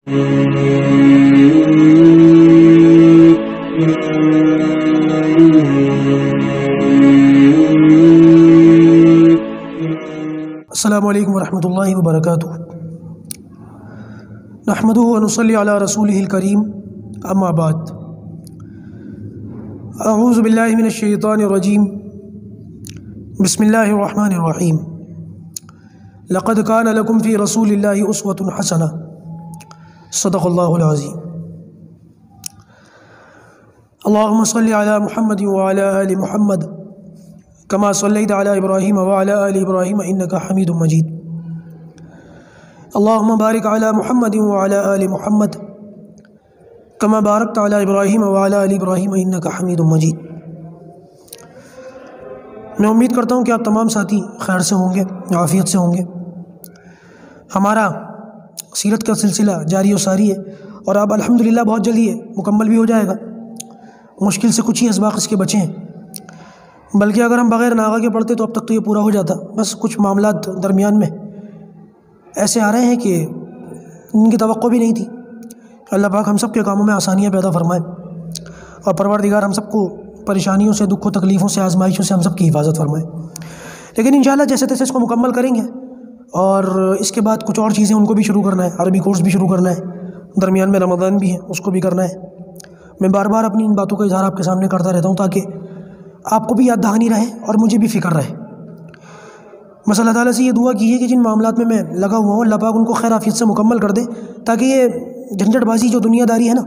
السلام علیکم ورحمۃ اللہ وبرکاتہ۔ نحمدہ ونصلی علی رسولہ الکریم، اما بعد۔ اعوذ باللہ من الشیطان الرجیم، بسم اللہ الرحمن الرحیم۔ لقد کان لکم فی رسول اللہ اسوۃ حسنہ، صدق اللہ العظیم۔ اللہم صلی علی محمد وعلی آل محمد کما صلیت علی ابراہیم وعلی آل ابراہیم انک حمید مجید۔ اللہم بارک علی محمد وعلی آل محمد کما بارکت علی ابراہیم وعلی آل ابراہیم انک حمید مجید۔ میں امید کرتا ہوں کہ آپ تمام ساتھی خیر سے ہوں گے، عافیت سے ہوں گے۔ ہمارا سیرت کا سلسلہ جاری و ساری ہے اور اب الحمدللہ بہت جلدی مکمل بھی ہو جائے گا۔ مشکل سے کچھ ہی اسباق اس کے بچے ہیں، بلکہ اگر ہم بغیر ناغہ کے پڑھتے تو اب تک تو یہ پورا ہو جاتا۔ بس کچھ معاملات درمیان میں ایسے آ رہے ہیں کہ ان کی توقع بھی نہیں تھی۔ اللہ پاک ہم سب کے کاموں میں آسانیاں پیدا فرمائے اور پروردگار ہم سب کو پریشانیوں سے، دکھ و تکلیفوں سے، آزمائشوں سے ہم سب کی حفاظت فرمائے۔ لیکن انشاءاللہ جیسے تیسے اس کو مکمل کریں گے اور اس کے بعد کچھ اور چیزیں ان کو بھی شروع کرنا ہے، عربی کورس بھی شروع کرنا ہے، درمیان میں رمضان بھی ہے اس کو بھی کرنا ہے۔ میں بار بار اپنی ان باتوں کا اظہار آپ کے سامنے کرتا رہتا ہوں تاکہ آپ کو بھی یاد دہانی رہے اور مجھے بھی فکر رہے۔ بس اللہ تعالیٰ سے یہ دعا کیجیے کہ جن معاملات میں میں لگا ہوا ہوں اللہ پاک ان کو خیر عافیت سے مکمل کر دے، تاکہ یہ جھنجھٹ بازی جو دنیا داری ہے نا،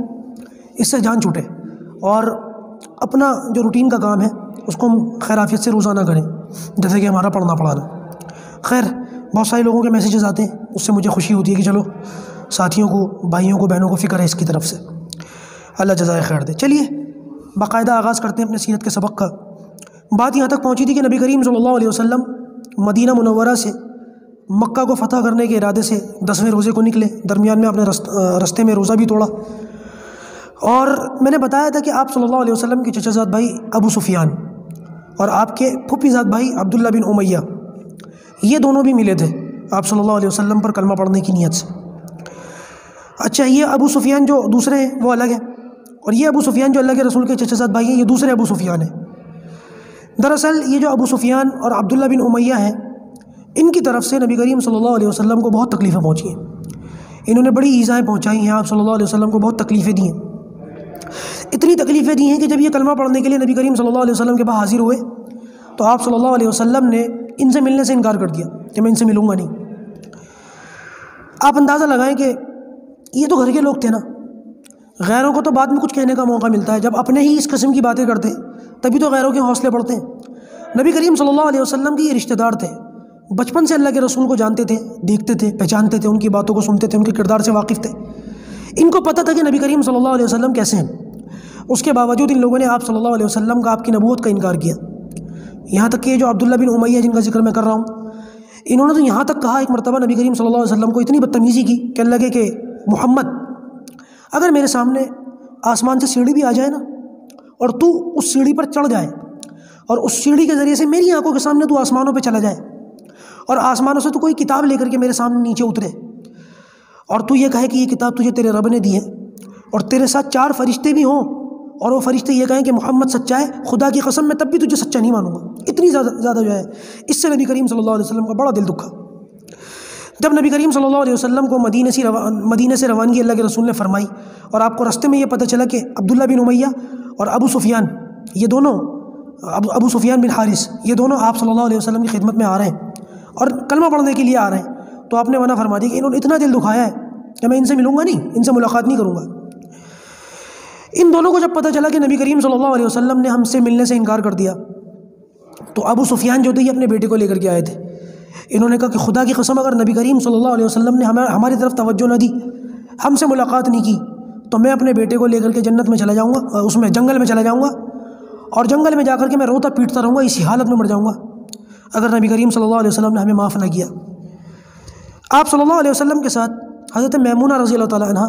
اس سے جان چھوٹے اور اپنا جو روٹین کا کام ہے اس کو ہم خیر عافیت سے روزانہ کریں، جیسے کہ ہمارا پڑھنا پڑھانا۔ خیر بہت سارے لوگوں کے میسیجز آتے ہیں، اس سے مجھے خوشی ہوتی ہے کہ چلو ساتھیوں کو، بھائیوں کو، بہنوں کو فکر ہے اس کی طرف سے، اللہ جزائے خیر دے۔ چلیے باقاعدہ آغاز کرتے ہیں اپنے سیرت کے سبق کا۔ بات یہاں تک پہنچی تھی کہ نبی کریم صلی اللہ علیہ وسلم مدینہ منورہ سے مکہ کو فتح کرنے کے ارادے سے 10ویں روزے کو نکلے۔ درمیان میں اپنے رستے میں روزہ بھی توڑا، اور میں نے بتایا تھا کہ آپ صلی اللہ علیہ وسلم کے چچا زاد بھائی ابو سفیان اور آپ کے پھوپھی زاد بھائی عبداللہ بن امیہ، یہ دونوں بھی ملے تھے آپ صلی اللہ علیہ وسلم پر کلمہ پڑھنے کی نیت سے۔ اچھا، یہ ابو سفیان جو دوسرے ہیں وہ الگ ہیں، اور یہ ابو سفیان جو اللہ کے رسول کے چچا زاد بھائی ہیں یہ دوسرے ابو سفیان ہیں۔ دراصل یہ جو ابو سفیان اور عبداللہ بن امیہ ہیں، ان کی طرف سے نبی کریم صلی اللہ علیہ وسلم کو بہت تکلیفیں پہنچی ہیں۔ انہوں نے بڑی ایذائیں پہنچائی ہیں، آپ صلی اللہ علیہ وسلم کو بہت تکلیفیں دی ہیں۔ اتنی تکلیفیں دی ہیں کہ جب یہ کلمہ پڑھنے کے لیے نبی کریم صلی اللہ علیہ وسلم کے پاس حاضر ہوئے تو آپ صلی اللہ علیہ وسلم نے ان سے ملنے سے انکار کر دیا کہ میں ان سے ملوں گا نہیں۔ آپ اندازہ لگائیں کہ یہ تو گھر کے لوگ تھے نا، غیروں کو تو بعد میں کچھ کہنے کا موقع ملتا ہے، جب اپنے ہی اس قسم کی باتیں کرتے ہیں تبھی تو غیروں کے حوصلے بڑھتے ہیں۔ نبی کریم صلی اللہ علیہ وسلم کی یہ رشتہ دار تھے، بچپن سے اللہ کے رسول کو جانتے تھے، دیکھتے تھے، پہچانتے تھے، ان کی باتوں کو سنتے تھے، ان کے کردار سے واقف تھے۔ ان کو پتہ تھا کہ نبی کریم صلی اللہ علیہ وسلم کیسے ہیں، اس کے باوجود ان لوگوں نے آپ صلی اللہ علیہ وسلم کا، آپ کی نبوت کا انکار کیا۔ یہاں تک کہ یہ جو عبداللہ بن امیہ جن کا ذکر میں کر رہا ہوں، انہوں نے تو یہاں تک کہا ایک مرتبہ نبی کریم صلی اللہ علیہ وسلم کو اتنی بدتمیزی کی کہ لگے کہ محمد اگر میرے سامنے آسمان سے سیڑھی بھی آ جائے نا اور تو اس سیڑھی پر چڑھ جائے اور اس سیڑھی کے ذریعے سے میری آنکھوں کے سامنے تو آسمانوں پہ چلا جائے اور آسمانوں سے تو کوئی کتاب لے کر کے میرے سامنے نیچے اترے اور تو یہ کہے کہ یہ کتاب تجھے تیرے رب نے دی ہے اور تیرے ساتھ 4 فرشتے بھی ہوں اور وہ فرشتے یہ کہیں کہ محمد سچا ہے، خدا کی قسم میں تب بھی تجھے سچا نہیں مانوں گا۔ اتنی زیادہ جو ہے اس سے نبی کریم صلی اللہ علیہ وسلم کا بڑا دل دکھا۔ جب نبی کریم صلی اللہ علیہ وسلم کو مدینہ سے روانگی اللہ کے رسول نے فرمائی اور آپ کو رستے میں یہ پتہ چلا کہ عبداللہ بن امیہ اور ابو سفیان، یہ دونوں ابو سفیان بن حارث، یہ دونوں آپ صلی اللہ علیہ وسلم کی خدمت میں آ رہے ہیں اور کلمہ پڑھنے کے لیے آ رہے ہیں، تو آپ نے منع فرما دیا کہ انہوں نے اتنا دل دکھایا ہے کہ میں ان سے ملوں گا نہیں، ان سے ملاقات نہیں کروں گا۔ ان دونوں کو جب پتہ چلا کہ نبی کریم صلی اللہ علیہ وسلم نے ہم سے ملنے سے انکار کر دیا تو ابو سفیان جو تھے یہ اپنے بیٹے کو لے کر کے آئے تھے۔ انہوں نے کہا کہ خدا کی قسم اگر نبی کریم صلی اللہ علیہ وسلم نے ہماری طرف توجہ نہ دی، ہم سے ملاقات نہیں کی، تو میں اپنے بیٹے کو لے کر کے جنت میں چلا جاؤں گا، اس میں جنگل میں چلا جاؤں گا اور جنگل میں جا کر کے میں روتا پیٹتا رہوں گا، اسی حالت میں مر جاؤں گا اگر نبی کریم صلی اللہ علیہ وسلم نے ہمیں معاف نہ کیا۔ آپ صلی اللہ علیہ وسلم کے ساتھ حضرت میمونہ رضی اللہ تعالیٰ عنہ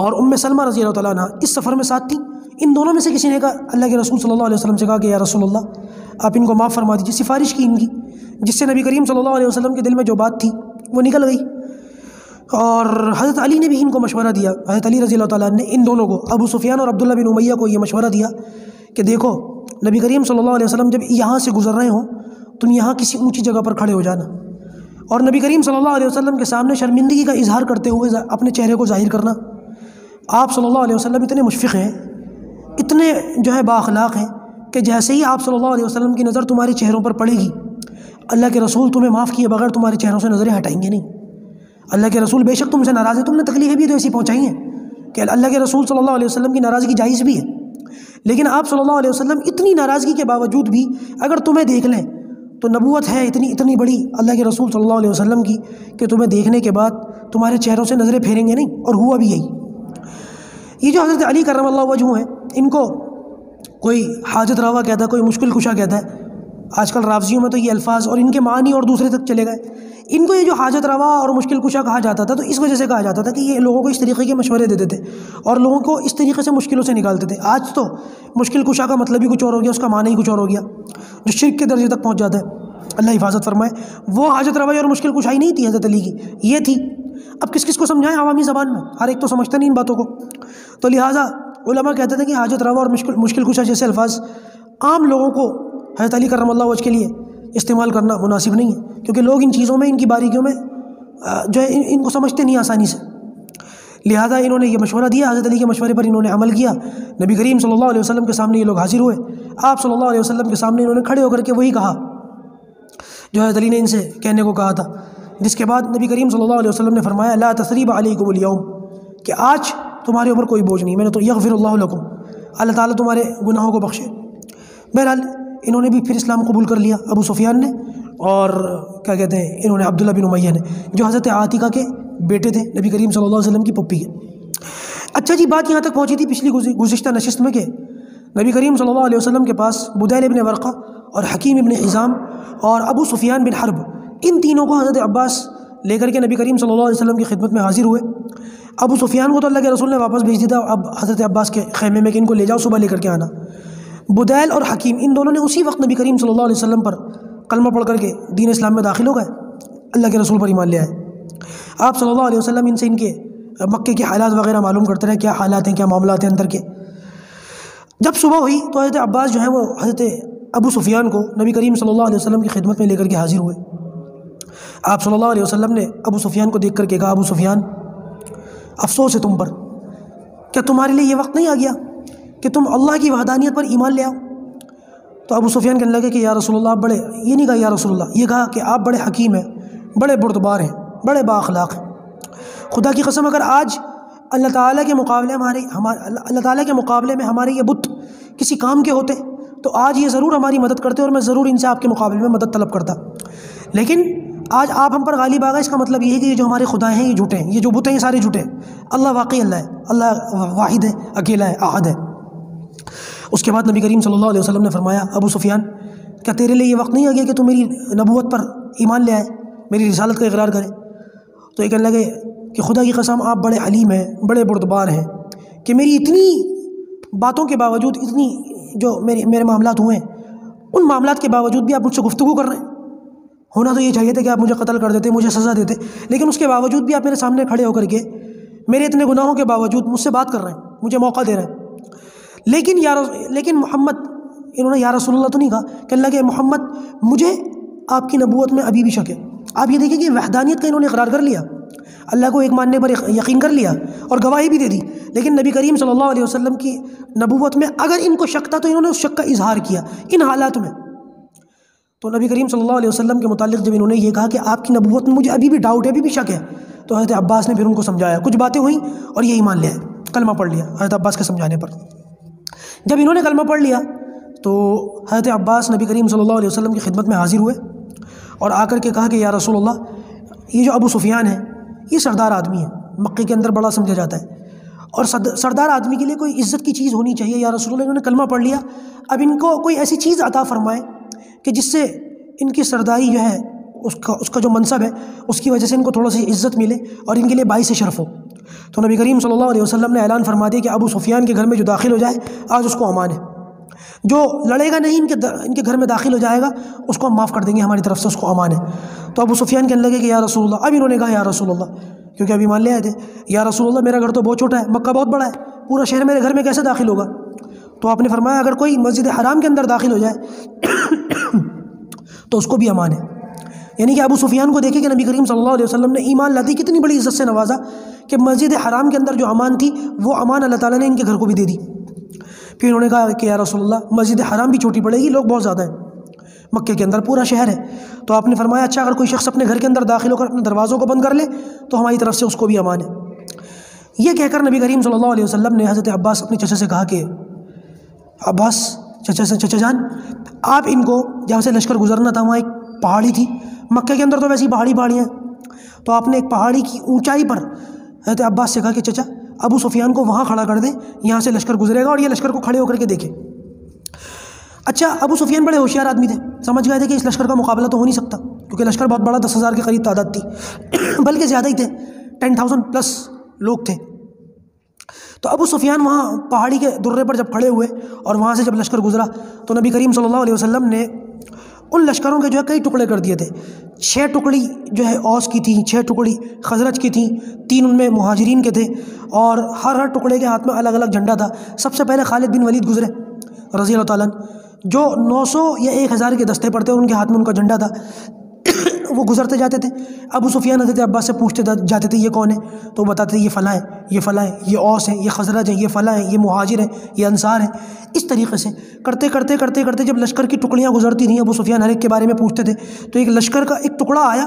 اور ام سلمہ رضی اللہ تعالیٰ عنہ اس سفر میں ساتھ تھیں۔ ان دونوں میں سے کسی نے کہا، اللہ کے رسول صلی اللہ علیہ وسلم سے کہا کہ یا رسول اللہ آپ ان کو معاف فرما دیجیے، سفارش کی ان کی، جس سے نبی کریم صلی اللہ علیہ وسلم کے دل میں جو بات تھی وہ نکل گئی۔ اور حضرت علی نے بھی ان کو مشورہ دیا، حضرت علی رضی اللہ تعالیٰ عنہ نے ان دونوں کو، ابو سفیان اور عبداللہ بن امیہ کو یہ مشورہ دیا کہ دیکھو نبی کریم صلی اللہ علیہ وسلم جب یہاں سے گزر رہے ہوں تم یہاں کسی اونچی جگہ پر کھڑے ہو جانا، اور نبی کریم صلی اللہ علیہ وسلم کے سامنے شرمندگی کا اظہار کرتے ہوئے اپنے چہرے کو ظاہر کرنا۔ آپ صلی اللہ علیہ وسلم اتنے مشفق ہیں، اتنے جو ہے بااخلاق ہیں کہ جیسے ہی آپ صلی اللہ علیہ وسلم کی نظر تمہارے چہروں پر پڑے گی، اللہ کے رسول تمہیں معاف کیے بغیر تمہارے چہروں سے نظریں ہٹائیں گے نہیں۔ اللہ کے رسول بے شک تم سے ناراض ہے، تم نے تکلیفیں بھی تو ایسی پہنچائی ہیں کہ اللہ کے رسول صلی اللہ علیہ وسلم کی ناراضگی جائز بھی ہے، لیکن آپ صلی اللہ علیہ وسلم اتنی ناراضگی کے باوجود بھی اگر تمہیں دیکھ لیں تو نبوت ہے اتنی بڑی اللہ کے رسول صلی اللہ علیہ وسلم کی کہ تمہیں دیکھنے کے بعد تمہارے چہروں سے نظریں پھیریں گے نہیں، اور ہوا بھی یہی۔ یہ جو حضرت علی کرم اللہ وجہہ ہیں، ان کو کوئی حاجت روا کہتا ہے، کوئی مشکل کشا کہتا ہے، آج کل رافضیوں میں تو یہ الفاظ اور ان کے معنی اور دوسرے تک چلے گئے۔ ان کو یہ جو حاجت روا اور مشکل کشا کہا جاتا تھا تو اس وجہ سے کہا جاتا تھا کہ یہ لوگوں کو اس طریقے کے مشورے دیتے تھے اور لوگوں کو اس طریقے سے مشکلوں سے نکالتے تھے۔ آج تو مشکل کشا کا مطلب ہی کچھ اور ہو گیا، اس کا معنی ہی کچھ اور ہو گیا، جو شرک کے درجے تک پہنچ جاتا ہے۔ اللہ حفاظت فرمائے۔ وہ حاجت روائی اور مشکل کشائی نہیں تھی حضرت علی کی، یہ تھی۔ اب کس کس کو سمجھائیں عوامی زبان میں، ہر ایک تو سمجھتا نہیں ان باتوں کو، تو لہٰذا علماء کہتے تھے کہ حاجت روا اور مشکل کشا جیسے الفاظ عام لوگوں کو حضرت علی کرم اللہ وجہ کے لیے استعمال کرنا مناسب نہیں ہے، کیونکہ لوگ ان چیزوں میں، ان کی باریکیوں میں جو ہے ان کو سمجھتے نہیں آسانی سے۔ لہٰذا انہوں نے یہ مشورہ دیا، حضرت علی کے مشورے پر انہوں نے عمل کیا۔ نبی کریم صلی اللہ علیہ وسلم کے سامنے یہ لوگ حاضر ہوئے، آپ صلی اللہ علیہ وسلم کے سامنے انہوں نے کھڑے ہو کر کے وہی کہا جو حضرت علی نے ان سے کہنے کو کہا تھا، جس کے بعد نبی کریم صلی اللہ علیہ وسلم نے فرمایا لا تثریب علیکم اليوم، کہ آج تمہارے اوپر کوئی بوجھ نہیں، میں نے تو یغفر اللہ لکم، اللہ تعالیٰ تمہارے گناہوں کو بخشے۔ بہرحال انہوں نے بھی پھر اسلام قبول کر لیا، ابو سفیان نے، اور کیا کہتے ہیں انہوں نے عبداللہ بن امیہ نے، جو حضرت عاتقہ کے بیٹے تھے نبی کریم صلی اللہ علیہ وسلم کی پھپھی کے۔ اچھا جی، بات یہاں تک پہنچی تھی پچھلی گزشتہ نشست میں کہ نبی کریم صلی اللہ علیہ وسلم کے پاس بدیل ابن ورقہ اور حکیم ابن حزام اور ابو سفیان بن حرب، ان تینوں کو حضرت عباس لے کر کے نبی کریم صلی اللہ علیہ وسلم کی خدمت میں حاضر ہوئے۔ ابو سفیان کو تو اللہ کے رسول نے واپس بھیج دیا تھا اب حضرت عباس کے خیمے میں کہ ان کو لے جاؤ، صبح لے کر کے آنا۔ بدیل اور حکیم ان دونوں نے اسی وقت نبی کریم صلی اللہ علیہ وسلم پر کلمہ پڑھ کر کے دین اسلام میں داخل ہو گئے، اللہ کے رسول پر ایمان لے آئے۔ آپ صلی اللہ علیہ وسلم ان سے ان کے مکے کے حالات وغیرہ معلوم کرتے رہے، کیا حالات ہیں، کیا معاملات ہیں اندر کے۔ جب صبح ہوئی تو حضرت عباس جو ہے وہ حضرت ابو سفیان کو نبی کریم صلی اللہ علیہ وسلم کی خدمت میں لے کر کے حاضر ہوئے۔ آپ صلی اللہ علیہ وسلم نے ابو سفیان کو دیکھ کر کے کہا ابو سفیان افسوس ہے تم پر، کیا تمہارے لیے یہ وقت نہیں آ گیا کہ تم اللہ کی وحدانیت پر ایمان لے آؤ؟ تو ابو سفیان کہنے لگے کہ یا رسول اللہ آپ بڑے، یہ نہیں کہا یا رسول اللہ، یہ کہا کہ آپ بڑے حکیم ہیں، بڑے بردبار ہیں، بڑے بااخلاق ہیں۔ خدا کی قسم اگر آج اللہ تعالیٰ کے مقابلے میں ہمارے یہ بت کسی کام کے ہوتے تو آج یہ ضرور ہماری مدد کرتے اور میں ضرور ان سے آپ کے مقابلے میں مدد طلب کرتا، لیکن آج آپ ہم پر غالب آ گئے۔ اس کا مطلب یہ ہے کہ یہ جو ہمارے خدا ہیں یہ جھوٹے ہیں، یہ جو بت ہیں یہ سارے جھوٹے ہیں۔ اللہ واقعی اللہ ہے، اللہ واحد ہے، اکیلا ہے، احد ہے۔ اس کے بعد نبی کریم صلی اللہ علیہ وسلم نے فرمایا ابو سفیان کیا تیرے لیے یہ وقت نہیں آ گیا کہ تو میری نبوت پر ایمان لے آئے، میری رسالت کا اقرار کرے؟ تو یہ کہنے لگے کہ خدا کی قسم آپ بڑے حلیم ہیں، بڑے بردبار ہیں کہ میری اتنی باتوں کے باوجود، اتنی جو میرے معاملات ہوئے ہیں ان معاملات کے باوجود بھی آپ مجھ سے گفتگو کر رہے ہیں۔ ہونا تو یہ چاہیے تھا کہ آپ مجھے قتل کر دیتے، مجھے سزا دیتے، لیکن اس کے باوجود بھی آپ میرے سامنے کھڑے ہو کر کے میرے اتنے گناہوں کے باوجود مجھ سے بات کر رہے ہیں، مجھے موقع دے رہے ہیں۔ لیکن محمد، انہوں نے یا رسول اللہ تو نہیں کہا، کہنے لگے محمد مجھے آپ کی نبوت میں ابھی بھی شک ہے۔ آپ یہ دیکھیں کہ وحدانیت کا انہوں نے اقرار کر لیا، اللہ کو ایک ماننے پر یقین کر لیا اور گواہی بھی دے دی، لیکن نبی کریم صلی اللہ علیہ وسلم کی نبوت میں اگر ان کو شک تھا تو انہوں نے اس شک کا اظہار کیا ان حالات میں۔ تو نبی کریم صلی اللہ علیہ وسلم کے متعلق جب انہوں نے یہ کہا کہ آپ کی نبوت میں مجھے ابھی بھی ڈاؤٹ ہے، ابھی بھی شک ہے، تو حضرت عباس نے پھر ان کو سمجھایا، کچھ باتیں ہوئیں اور یہ ایمان لے آئے، کلمہ پڑھ لیا حضرت عباس کے سمجھانے پر۔ جب انہوں نے کلمہ پڑھ لیا تو حضرت عباس نبی کریم صلی اللہ علیہ وسلم کی خدمت میں حاضر ہوئے اور آ کر کے کہا کہ یا رسول اللہ یہ جو ابو سفیان ہے یہ سردار آدمی ہے، مکے کے اندر بڑا سمجھا جاتا ہے، اور سردار آدمی کے لیے کوئی عزت کی چیز ہونی چاہیے، یا رسول اللہ انہوں نے کلمہ پڑھ لیا، اب ان کو کوئی ایسی چیز عطا فرمائے کہ جس سے ان کی سرداری جو ہے اس کا جو منصب ہے اس کی وجہ سے ان کو تھوڑا سی عزت ملے اور ان کے لیے باعث شرف ہو۔ تو نبی کریم صلی اللہ علیہ وسلم نے اعلان فرما دیا کہ ابو سفیان کے گھر میں جو داخل ہو جائے آج اس کو امان ہے، جو لڑے گا نہیں ان کے گھر میں داخل ہو جائے گا اس کو ہم معاف کر دیں گے، ہماری طرف سے اس کو امان ہے۔ تو ابو سفیان کہنے لگے کہ یا رسول اللہ، اب انہوں نے کہا یا رسول اللہ، کیونکہ ابھی مان لے آئے تھے، یا رسول اللہ میرا گھر تو بہت چھوٹا ہے، مکہ بہت بڑا ہے، پورا شہر میرے گھر میں کیسے داخل ہوگا؟ تو آپ نے فرمایا اگر کوئی مسجد حرام کے اندر داخل ہو جائے تو اس کو بھی امان ہے۔ یعنی کہ ابو سفیان کو دیکھیں کہ نبی کریم صلی اللہ علیہ وسلم نے ایمان لاتی کتنی بڑی عزت سے نوازا کہ مسجد حرام کے اندر جو امان تھی وہ امان اللہ تعالیٰ نے ان کے گھر کو بھی دے دی۔ پھر انہوں نے کہا کہ یا رسول اللہ مسجد حرام بھی چھوٹی پڑے گی، لوگ بہت زیادہ ہیں، مکے کے اندر پورا شہر ہے۔ تو آپ نے فرمایا اچھا اگر کوئی شخص اپنے گھر کے اندر داخل ہو کر اپنے دروازوں کو بند کر لے تو ہماری طرف سے اس کو بھی امان ہے۔ یہ کہہ کر نبی کریم صلی اللہ علیہ وسلم نے حضرت عباس اپنے چچا سے کہا کہ عباس چچا جان آپ ان کو، جہاں سے لشکر گزرنا تھا وہاں ایک پہاڑی تھی، مکے کے اندر تو ویسی پہاڑیاں ہیں، تو آپ نے ایک پہاڑی کی اونچائی پر حضرت عباس سے کہا کہ چچا ابو سفیان کو وہاں کھڑا کر دیں، یہاں سے لشکر گزرے گا اور یہ لشکر کو کھڑے ہو کر کے دیکھے۔ اچھا ابو سفیان بڑے ہوشیار آدمی تھے، سمجھ گئے تھے کہ اس لشکر کا مقابلہ تو ہو نہیں سکتا کیونکہ لشکر بہت بڑا، 10,000 کے قریب تعداد تھی بلکہ زیادہ ہی تھے، 10,000 پلس لوگ تھے۔ تو ابو سفیان وہاں پہاڑی کے درے پر جب کھڑے ہوئے اور وہاں سے جب لشکر گزرا تو نبی کریم صلی اللہ علیہ وسلم نے ان لشکروں کے جو ہے کئی ٹکڑے کر دیے تھے۔ 6 ٹکڑی جو ہے اوس کی تھیں، 6 ٹکڑی خزرج کی تھیں، 3 ان میں مہاجرین کے تھے، اور ہر ٹکڑے کے ہاتھ میں الگ الگ جھنڈا تھا۔ سب سے پہلے خالد بن ولید گزرے رضی اللہ تعالیٰ عنہ، جو 900 یا 1000 کے دستے پڑتے اور ان کے ہاتھ میں ان کا جھنڈا تھا وہ گزرتے جاتے تھے۔ ابو سفیان حضرت عباس سے پوچھتے جاتے تھے یہ کون ہے، تو وہ بتاتے تھے یہ فلاں ہیں، یہ فلاں ہیں، یہ اوس ہیں، یہ خزرج ہیں، یہ فلاں ہیں، یہ مہاجر ہیں، یہ انصار ہیں۔ اس طریقے سے کرتے کرتے کرتے کرتے جب لشکر کی ٹکڑیاں گزرتی تھیں ابو سفیان ہر ایک کے بارے میں پوچھتے تھے، تو ایک لشکر کا ایک ٹکڑا آیا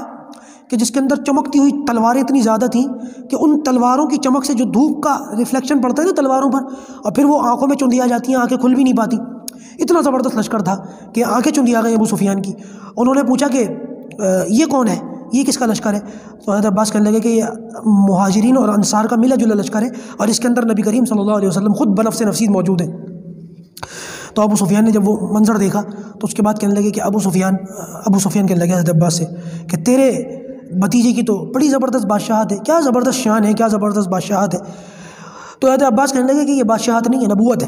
کہ جس کے اندر چمکتی ہوئی تلواریں اتنی زیادہ تھیں کہ ان تلواروں کی چمک سے جو دھوپ کا ریفلیکشن پڑتا ہے نا تلواروں پر، اور پھر وہ آنکھوں میں چندیا جاتی ہیں، آنکھیں کھل بھی نہیں پاتی، اتنا زبردست لشکر تھا کہ آنکھیں چندیا گئی ابو سفیان کی۔ انہوں نے پوچھا کہ یہ کون ہے، یہ کس کا لشکر ہے؟ تو حضرت عباس کہنے لگے کہ یہ مہاجرین اور انصار کا ملا جلا لشکر ہے اور اس کے اندر نبی کریم صلی اللہ علیہ وسلم خود بنفس نفسید موجود ہیں۔ تو ابو سفیان نے جب وہ منظر دیکھا تو اس کے بعد کہنے لگے کہ ابو سفیان کہنے لگے حضرت عباس سے کہ تیرے بھتیجے کی تو بڑی زبردست بادشاہت ہے، کیا زبردست شان ہے، کیا زبردست بادشاہت ہے۔ تو حضرت عباس کہنے لگے کہ یہ بادشاہت نہیں ہے، نبوت ہے،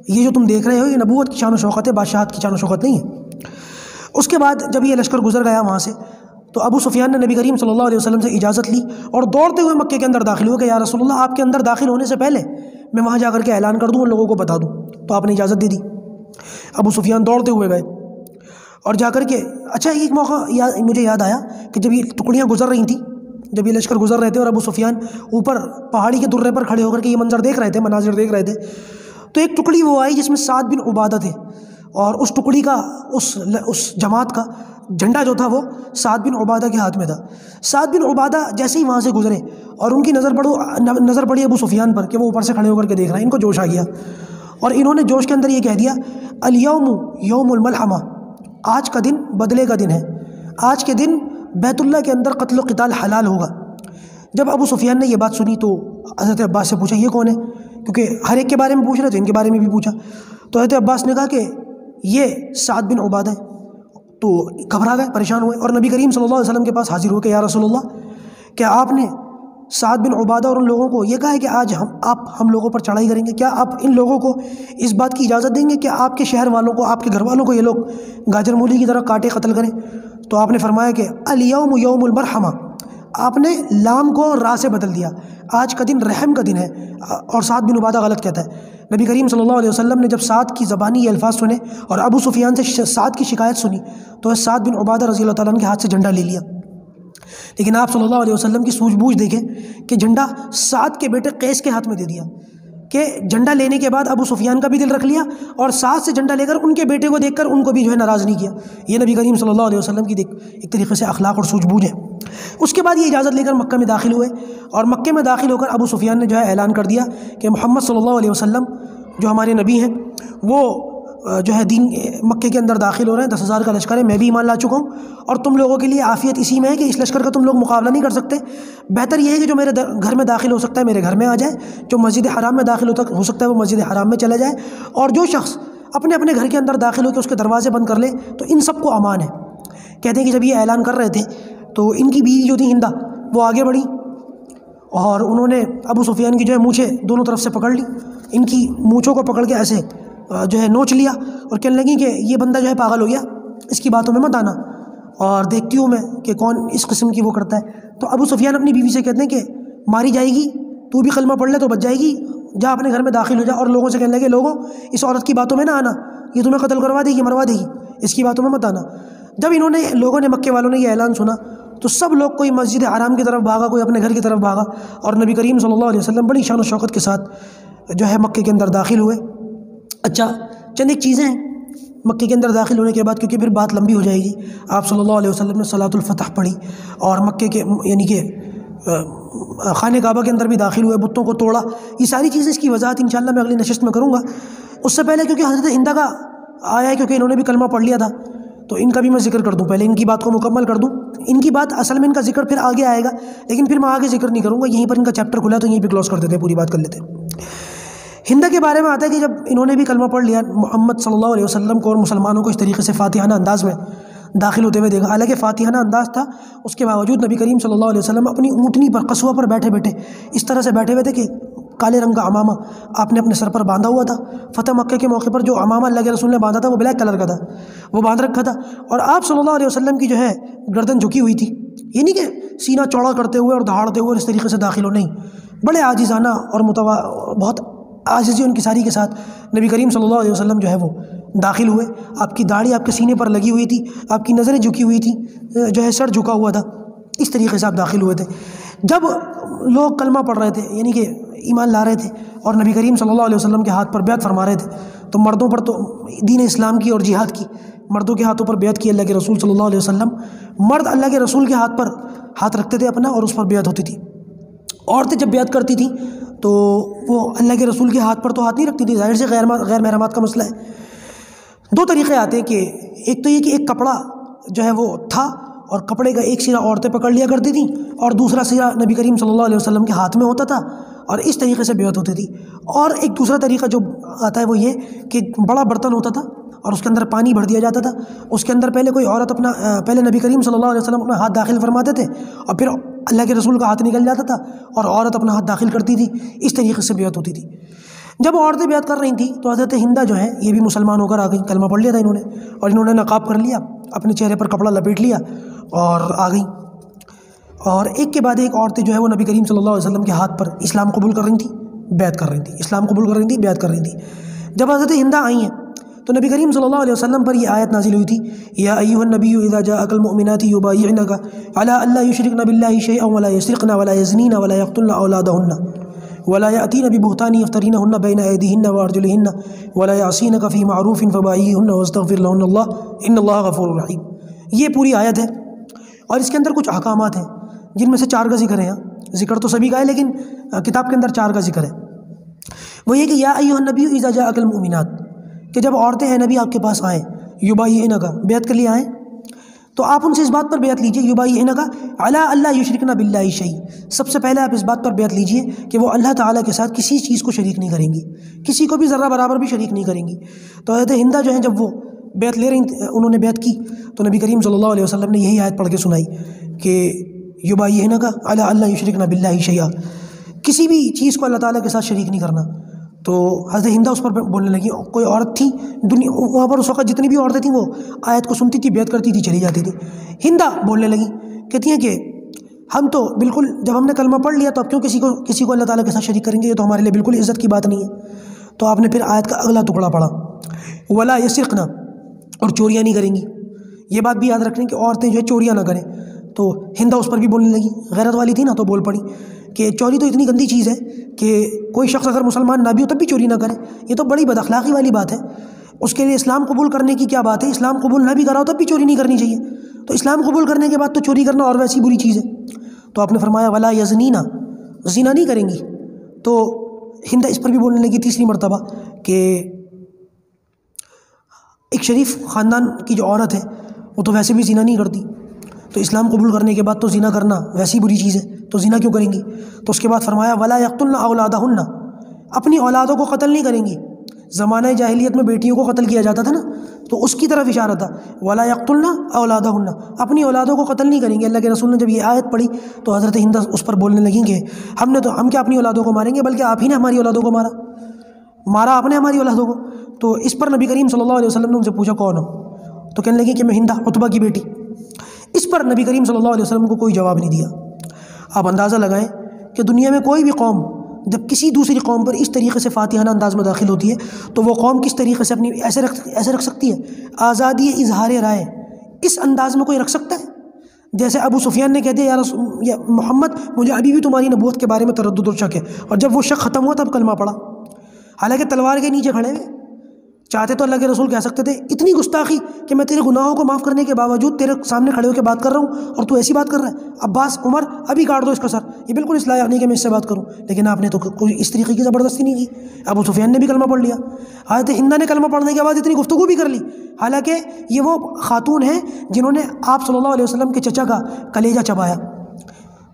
یہ جو تم دیکھ رہے ہو یہ نبوت کی شان و شوکت ہے، بادشاہت کی شان و شوکت نہیں ہے۔ اس کے بعد جب یہ لشکر گزر گیا وہاں سے تو ابو سفیان نے نبی کریم صلی اللہ علیہ وسلم سے اجازت لی اور دوڑتے ہوئے مکے کے اندر داخل ہوئے کہ یا رسول اللہ آپ کے اندر داخل ہونے سے پہلے میں وہاں جا کر کے اعلان کر دوں، ان لوگوں کو بتا دوں۔ تو آپ نے اجازت دے دی، ابو سفیان دوڑتے ہوئے گئے اور جا کر کے اچھا ایک موقع مجھے یاد آیا کہ جب یہ ٹکڑیاں گزر رہی تھیں، جب یہ لشکر گزر رہے تھے اور ابو سفیان اوپر پہاڑی کے درے پر کھڑے ہو کر کے یہ منظر دیکھ رہے تھے، مناظر دیکھ رہے تھے، تو ایک ٹکڑی وہ آئی جس میں سعد بن عبادہ تھے، اور اس ٹکڑی کا اس جماعت کا جھنڈا جو تھا وہ سعد بن عبادہ کے ہاتھ میں تھا۔ سعد بن عبادہ جیسے ہی وہاں سے گزرے اور ان کی نظر پڑی ابو سفیان پر کہ وہ اوپر سے کھڑے ہو کر کے دیکھ رہے ہیں، ان کو جوش آ گیا اور انہوں نے جوش کے اندر یہ کہہ دیا الیوم یوم الملحمہ، آج کا دن بدلے کا دن ہے، آج کے دن بیت اللہ کے اندر قتل و قتال حلال ہوگا۔ جب ابو سفیان نے یہ بات سنی تو حضرت عباس سے پوچھا یہ کون ہے، کیونکہ ہر ایک کے بارے میں پوچھ رہے تھے، ان کے بارے میں بھی پوچھا۔ تو حضرت عباس نے کہا کہ یہ سعد بن عبادہ ہے۔ تو گھبرا گئے، پریشان ہوئے اور نبی کریم صلی اللہ علیہ وسلم کے پاس حاضر ہوئے کہ یا رسول اللہ کیا آپ نے سعد بن عبادہ اور ان لوگوں کو یہ کہا ہے کہ آج آپ ہم لوگوں پر چڑھائی کریں گے، کیا آپ ان لوگوں کو اس بات کی اجازت دیں گے کہ آپ کے شہر والوں کو، آپ کے گھر والوں کو یہ لوگ گاجر مولی کی طرح کاٹے قتل کریں؟ تو آپ نے فرمایا کہ الیوم یوم المرحمہ، آپ نے لام کو را سے بدل دیا، آج کا دن رحم کا دن ہے، اور سعد بن عبادہ غلط کہتا ہے۔ نبی کریم صلی اللہ علیہ وسلم نے جب سعد کی زبانی یہ الفاظ سنے اور ابو سفیان سے سعد کی شکایت سنی تو سعد بن عبادہ رضی اللہ تعالیٰ عنہ کے ہاتھ سے جھنڈا لے لیا۔ لیکن آپ صلی اللہ علیہ وسلم کی سوجھ بوجھ دیکھیں کہ جھنڈا سعد کے بیٹے قیس کے ہاتھ میں دے دیا، کہ جھنڈا لینے کے بعد ابو سفیان کا بھی دل رکھ لیا اور سعد سے جھنڈا لے کر ان کے بیٹے کو دیکھ کر ان کو بھی جو ہے ناراض نہیں کیا۔ یہ نبی کریم صلی اللہ علیہ وسلم کی ایک طریقے سے اخلاق اور سوجھ بوجھ ہے۔ اس کے بعد یہ اجازت لے کر مکہ میں داخل ہوئے اور مکہ میں داخل ہو کر ابو سفیان نے جو ہے اعلان کر دیا کہ محمد صلی اللہ علیہ وسلم جو ہمارے نبی ہیں وہ جو ہے دین مکے کے اندر داخل ہو رہے ہیں، 10,000 کا لشکر ہے، میں بھی ایمان لا چکا ہوں اور تم لوگوں کے لیے عافیت اسی میں ہے کہ اس لشکر کا تم لوگ مقابلہ نہیں کر سکتے، بہتر یہ ہے کہ جو میرے گھر میں داخل ہو سکتا ہے میرے گھر میں آ جائے، جو مسجد حرام میں داخل ہو سکتا ہے وہ مسجد حرام میں چلا جائے، اور جو شخص اپنے اپنے گھر کے اندر داخل ہو کے اس کے دروازے بند کر لے تو ان سب کو امان ہے۔ کہتے ہیں کہ جب یہ اعلان کر رہے تھے تو ان کی بیوی جو تھی ہندا وہ آگے بڑھی اور انہوں نے ابو سفیان کی جو ہے مونچھیں دونوں طرف سے پکڑ لی، ان کی مونچھوں کو پکڑ کے ایسے جو ہے نوچ لیا اور کہنے لگی کہ یہ بندہ جو ہے پاگل ہو گیا، اس کی باتوں میں مت آنا اور دیکھتی ہوں میں کہ کون اس قسم کی وہ کرتا ہے۔ تو ابو سفیان اپنی بیوی سے کہتے ہیں کہ ماری جائے گی، تو بھی کلمہ پڑھ لے تو بچ جائے گی، جا اپنے گھر میں داخل ہو جا۔ اور لوگوں سے کہنے لگے لوگوں اس عورت کی باتوں میں نہ آنا، یہ تمہیں قتل کروا دے گی، مروا دے گی، اس کی باتوں میں مت آنا۔ جب لوگوں نے مکے والوں نے یہ اعلان سنا تو سب لوگ کوئی مسجد حرام کی طرف بھاگا، کوئی اپنے گھر کی طرف بھاگا، اور نبی کریم صلی اللہ علیہ وسلم بڑی شان و شوکت کے ساتھ جو ہے مکے کے اندر داخل ہوئے۔ اچھا، چند ایک چیزیں ہیں مکے کے اندر داخل ہونے کے بعد، کیونکہ پھر بات لمبی ہو جائے گی۔ آپ صلی اللہ علیہ وسلم نے صلاۃ الفتح پڑھی اور مکے کے یعنی کہ خانہ کعبہ کے اندر بھی داخل ہوئے، بتوں کو توڑا۔ یہ ساری چیزیں، اس کی وضاحت انشاءاللہ میں اگلی نشست میں کروں گا۔ اس سے پہلے کیونکہ حضرت ہندہ کا آیا ہے، کیونکہ انہوں نے بھی کلمہ پڑھ لیا تھا، تو ان کا بھی میں ذکر کر دوں، پہلے ان کی بات کو مکمل کر دوں۔ ان کی بات اصل میں ان کا ذکر پھر آگے آئے گا، لیکن پھر میں آگے ذکر نہیں کروں گا، یہیں پر ان کا چیپٹر کھلا تو یہیں پہ کلوز کر دیتے ہیں، پوری بات کر لیتے ہیں۔ ہندہ کے بارے میں آتا ہے کہ جب انہوں نے بھی کلمہ پڑھ لیا، محمد صلی اللہ علیہ وسلم کو اور مسلمانوں کو اس طریقے سے فاتحانہ انداز میں داخل ہوتے ہوئے دیکھا۔ حالانکہ فاتحانہ انداز تھا، اس کے باوجود نبی کریم صلی اللہ علیہ وسلم اپنی اونٹنی پر قصوہ پر بیٹھے بیٹھے اس طرح سے بیٹھے ہوئے تھے کہ کالے رنگ کا عمامہ آپ نے اپنے سر پر باندھا ہوا تھا۔ فتح مکہ کے موقع پر جو عمامہ اللہ کے رسول نے باندھا تھا وہ بلیک کلر کا تھا، وہ باندھ رکھا تھا، اور آپ صلی اللہ علیہ وسلم کی جو ہے گردن جھکی ہوئی تھی، یہ نہیں کہ سینہ چوڑا کرتے ہوئے اور دہاڑتے ہوئے اس طریقے سے داخل ہو، نہیں، بڑے عاجزانہ اور بہت عاجزی ان کی ساری کے ساتھ نبی کریم صلی اللہ علیہ وسلم جو ہے وہ داخل ہوئے۔ آپ کی داڑھی آپ کے سینے پر لگی ہوئی تھی، آپ کی نظریں جھکی ہوئی تھیں، جو ہے سر جھکا ہوا تھا، اس طریقے سے آپ داخل ہوئے تھے۔ جب لوگ کلمہ پڑھ رہے تھے، یعنی کہ ایمان لا رہے تھے اور نبی کریم صلی اللہ علیہ وسلم کے ہاتھ پر بیعت فرما رہے تھے، تو مردوں پر تو دین اسلام کی اور جہاد کی، مردوں کے ہاتھوں پر بیعت کی اللہ کے رسول صلی اللہ علیہ وسلم۔ مرد اللہ کے رسول کے ہاتھ پر ہاتھ رکھتے تھے اپنا، اور اس پر بیعت ہوتی تھی۔ عورتیں جب بیعت کرتی تھیں تو وہ اللہ کے رسول کے ہاتھ پر تو ہاتھ نہیں رکھتی تھی، ظاہر سے غیر محرمات کا مسئلہ ہے۔ دو طریقے آتے ہیں، کہ ایک تو یہ کہ ایک کپڑا جو ہے وہ تھا اور کپڑے کا ایک سرا عورتیں پکڑ لیا کرتی تھیں، اور دوسرا سرا نبی کریم صلی اللہ علیہ وسلم کے ہاتھ میں ہوتا تھا، اور اس طریقے سے بیعت ہوتی تھی۔ اور ایک دوسرا طریقہ جو آتا ہے وہ یہ کہ بڑا برتن ہوتا تھا اور اس کے اندر پانی بھر دیا جاتا تھا، اس کے اندر پہلے کوئی عورت پہلے نبی کریم صلی اللہ علیہ وسلم اپنا ہاتھ داخل فرماتے تھے، اور پھر اللہ کے رسول کا ہاتھ نکل جاتا تھا اور عورت اپنا ہاتھ داخل کرتی تھی، اس طریقے سے بیعت ہوتی تھی۔ جب عورتیں بیعت کر رہی تھیں تو حضرت ہندہ جو ہے یہ بھی مسلمان ہو کر آ گئیں، کلمہ پڑھ لیا تھا انہوں نے، اور انہوں نے نقاب کر لیا، اپنے چہرے پر کپڑا لپیٹ لیا اور آ گئیں، اور ایک کے بعد ایک عورتیں جو ہے وہ نبی کریم صلی اللہ علیہ وسلم کے ہاتھ پر اسلام قبول کر رہی تھیں، بیعت کر رہی تھیں، اسلام قبول کر رہی تھیں، بیعت کر رہی تھیں۔ جب حضرت ہندہ آئی ہیں تو نبی کریم صلی اللہ علیہ وسلم پر یہ آیت نازل ہوئی تھی، یا ایھا النبی اذا جاءک المؤمنات یبایعنک علی الا یشرکن باللہ شیئا ولا یسرقن ولا یزنین ولا یقتلن اولادہن ولا یأتین ببہتان یفترینہن بین ایدیہن وارجلہن ولا یعصینک فی معروف فبایعہن واستغفر لہن اللہ ان اللہ غفور رحیم۔ یہ پوری آیت ہے، اور اس کے اندر کچھ احکامات ہیں جن میں سے 4 کا ذکر ہے۔ ذکر تو سبھی کا ہے، لیکن کتاب کے اندر 4 کا ذکر ہے۔ وہ یہ کہ یا ایھا النبی اذا جاءک المؤمنات، کہ جب عورتیں ہیں نبی آپ کے پاس آئیں، یبایعنک بیعت کے لیے آئیں، تو آپ ان سے اس بات پر بیعت لیجئے، یبایعنک علی الا یشرکن باللہ شیئا، سب سے پہلے آپ اس بات پر بیعت لیجئے کہ وہ اللہ تعالیٰ کے ساتھ کسی چیز کو شریک نہیں کریں گی، کسی کو بھی ذرہ برابر بھی شریک نہیں کریں گی۔ تو حضرت ہندہ جو ہیں جب وہ بیعت لے رہی تھیں، انہوں نے بیعت کی، تو نبی کریم صلی اللہ علیہ وسلم نے یہی آیت پڑھ کے سنائی کہ یبایعنک علی الا یشرکن باللہ شیئا، کسی بھی چیز کو اللہ تعالیٰ کے ساتھ شریک نہیں کرنا۔ تو حضرت ہندہ اس پر بولنے لگی، کوئی عورت تھی وہاں پر اس وقت جتنی بھی عورتیں تھیں وہ آیت کو سنتی تھی، بیعت کرتی تھی، چلی جاتی تھی۔ ہندہ بولنے لگی، کہتی ہیں کہ ہم تو بالکل جب ہم نے کلمہ پڑھ لیا تو اب کیوں کسی کو اللہ تعالیٰ کے ساتھ شریک کریں گے، یہ تو ہمارے لیے بالکل عزت کی بات نہیں ہے۔ تو آپ نے پھر آیت کا اگلا ٹکڑا پڑھا، ولا یسرقن، اور چوریاں نہیں کریں گی۔ یہ بات بھی یاد رکھیں کہ عورتیں جو ہے چوریاں نہ کریں۔ تو ہندہ اس پر بھی بولنے لگی، غیرت والی تھی نا، تو بول پڑی کہ چوری تو اتنی گندی چیز ہے کہ کوئی شخص اگر مسلمان نہ بھی ہو تب بھی چوری نہ کرے، یہ تو بڑی بد اخلاقی والی بات ہے۔ اس کے لیے اسلام قبول کرنے کی کیا بات ہے، اسلام قبول نہ بھی کرا ہو تب بھی چوری نہیں کرنی چاہیے، تو اسلام قبول کرنے کے بعد تو چوری کرنا اور ویسی بری چیز ہے۔ تو آپ نے فرمایا ولا یزنین، زنا نہیں کریں گی۔ تو ہندہ اس پر بھی بولنے لگی تیسری مرتبہ کہ ایک شریف خاندان کی جو عورت ہے وہ تو ویسے بھی زنا نہیں کرتی، تو اسلام قبول کرنے کے بعد تو زنا کرنا ویسی بری چیز ہے، تو زنا کیوں کریں گی۔ تو اس کے بعد فرمایا ولا یقتلن اولادہن، اپنی اولادوں کو قتل نہیں کریں گی۔ زمانہ جاہلیت میں بیٹیوں کو قتل کیا جاتا تھا نا، تو اس کی طرف اشارہ تھا، ولا یقتلن اولادہن، اپنی اولادوں کو قتل نہیں کریں گے۔ اللہ کے رسول نے جب یہ آیت پڑھی تو حضرت ہندہ اس پر بولنے لگیں کہ ہم کیا اپنی اولادوں کو ماریں گے، بلکہ آپ ہی نے ہماری اولادوں کو مارا آپ نے ہماری اولادوں کو۔ تو اس پر نبی کریم صلی اللہ علیہ وسلم نے ان سے پوچھا کون ہو، تو کہنے لگی کہ میں ہندہ، عتبہ کی بیٹی۔ اس پر نبی کریم صلی اللہ علیہ وسلم کو کوئی جواب نہیں دیا۔ آپ اندازہ لگائیں کہ دنیا میں کوئی بھی قوم جب کسی دوسری قوم پر اس طریقے سے فاتحانہ انداز میں داخل ہوتی ہے تو وہ قوم کس طریقے سے اپنی ایسے رکھ سکتی ہے؟ آزادی اظہار رائے اس انداز میں کوئی رکھ سکتا ہے؟ جیسے ابو سفیان نے کہہ دیا یا محمد مجھے ابھی بھی تمہاری نبوت کے بارے میں تردد اور شک ہے، اور جب وہ شک ختم ہوا تب کلمہ پڑا، حالانکہ تلوار کے نیچے کھڑے ہوئے۔ چاہتے تو اللہ کے رسول کہہ سکتے تھے اتنی گستاخی کہ میں تیرے گناہوں کو معاف کرنے کے باوجود تیرے سامنے کھڑے ہو کے بات کر رہا ہوں اور تو ایسی بات کر رہا ہے، عباس عمر ابھی کاٹ دو اس کا سر، یہ بالکل اس لائق نہیں کہ میں اس سے بات کروں، لیکن آپ نے تو کوئی اس طریقے کی زبردستی نہیں کی۔ ابو سفیان نے بھی کلمہ پڑھ لیا، حضرت ہندہ نے کلمہ پڑھنے کے بعد اتنی گفتگو بھی کر لی، حالانکہ یہ وہ خاتون ہیں جنہوں نے آپ صلی اللہ علیہ وسلم کے چچا کا کلیجہ چبایا۔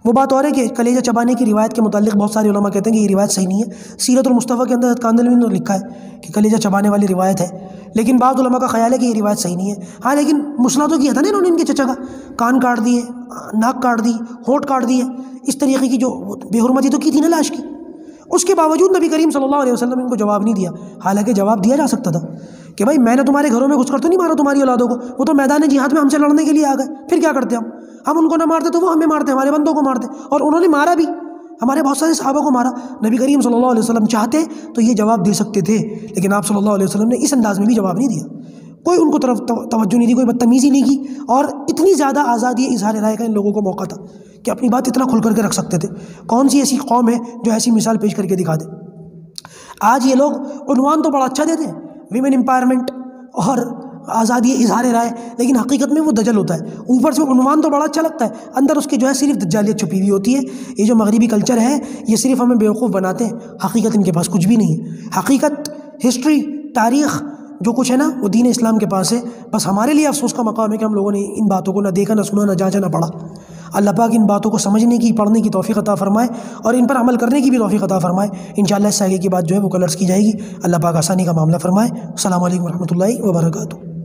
وہ بات اور ہے کہ کلیجہ چبانے کی روایت کے متعلق بہت سارے علماء کہتے ہیں کہ یہ روایت صحیح نہیں ہے، سیرت المصطفیٰ کے اندر کاندلوی نے لکھا ہے کہ کلیجہ چبانے والی روایت ہے، لیکن بعض علماء کا خیال ہے کہ یہ روایت صحیح نہیں ہے۔ ہاں لیکن مسئلہ تو کیا تھا نا انہوں نے ان کے چچا کا، کان کاٹ دیے، ناک کاٹ دی، ہونٹ کاٹ دیے، اس طریقے کی جو بے حرمتی تو کی تھی نا لاش کی، اس کے باوجود نبی کریم صلی اللہ علیہ وسلم نے ان کو جواب نہیں دیا، حالانکہ جواب دیا جا سکتا تھا کہ بھائی میں نے تمہارے گھروں میں گھس کر تو نہیں مارا تمہاری اولادوں کو، وہ تو میدان جہاد میں ہم سے لڑنے کے لیے آ گئے، پھر کیا کرتے ہم ان کو نہ مارتے تو وہ ہمیں مارتے، ہمارے بندوں کو مارتے، اور انہوں نے مارا بھی، ہمارے بہت سارے صحابہ کو مارا۔ نبی کریم صلی اللہ علیہ وسلم چاہتے تو یہ جواب دے سکتے تھے، لیکن آپ صلی اللہ علیہ وسلم نے اس انداز میں بھی جواب نہیں دیا، کوئی ان کو طرف توجہ نہیں دی، کوئی بدتمیزی نہیں کی، اور اتنی زیادہ آزادی اظہار رائے کا ان لوگوں کو موقع تھا کہ اپنی بات اتنا کھل کر کے رکھ سکتے تھے۔ کون سی ایسی قوم ہے جو ایسی مثال پیش کر کے دکھا دے؟ آج یہ لوگ عنوان تو بڑا اچھا دیتے ہیں، ویمن امپاورمنٹ اور آزادی اظہار رائے، لیکن حقیقت میں وہ دجل ہوتا ہے، اوپر سے عنوان تو بڑا اچھا لگتا ہے، اندر اس کے جو ہے صرف دجالیت چھپی ہوئی ہوتی ہے۔ یہ جو مغربی کلچر ہے یہ صرف ہمیں بیوقوف بناتے ہیں، حقیقت ان کے پاس کچھ بھی نہیں ہے، حقیقت، ہسٹری، تاریخ جو کچھ ہے نا وہ دین اسلام کے پاس ہے۔ بس ہمارے لیے افسوس کا مقام ہے کہ ہم لوگوں نے ان باتوں کو نہ دیکھا، نہ سنا، نہ جانچا، نہ پڑھا۔ اللہ پاک ان باتوں کو سمجھنے کی، پڑھنے کی توفیق عطا فرمائے اور ان پر عمل کرنے کی بھی توفیق عطا فرمائے۔ انشاءاللہ اس سے آگے کی بات جو ہے وہ کل عرض کی جائے گی۔ اللہ پاک آسانی کا معاملہ فرمائے۔ السلام علیکم ورحمۃ اللہ وبرکاتہ۔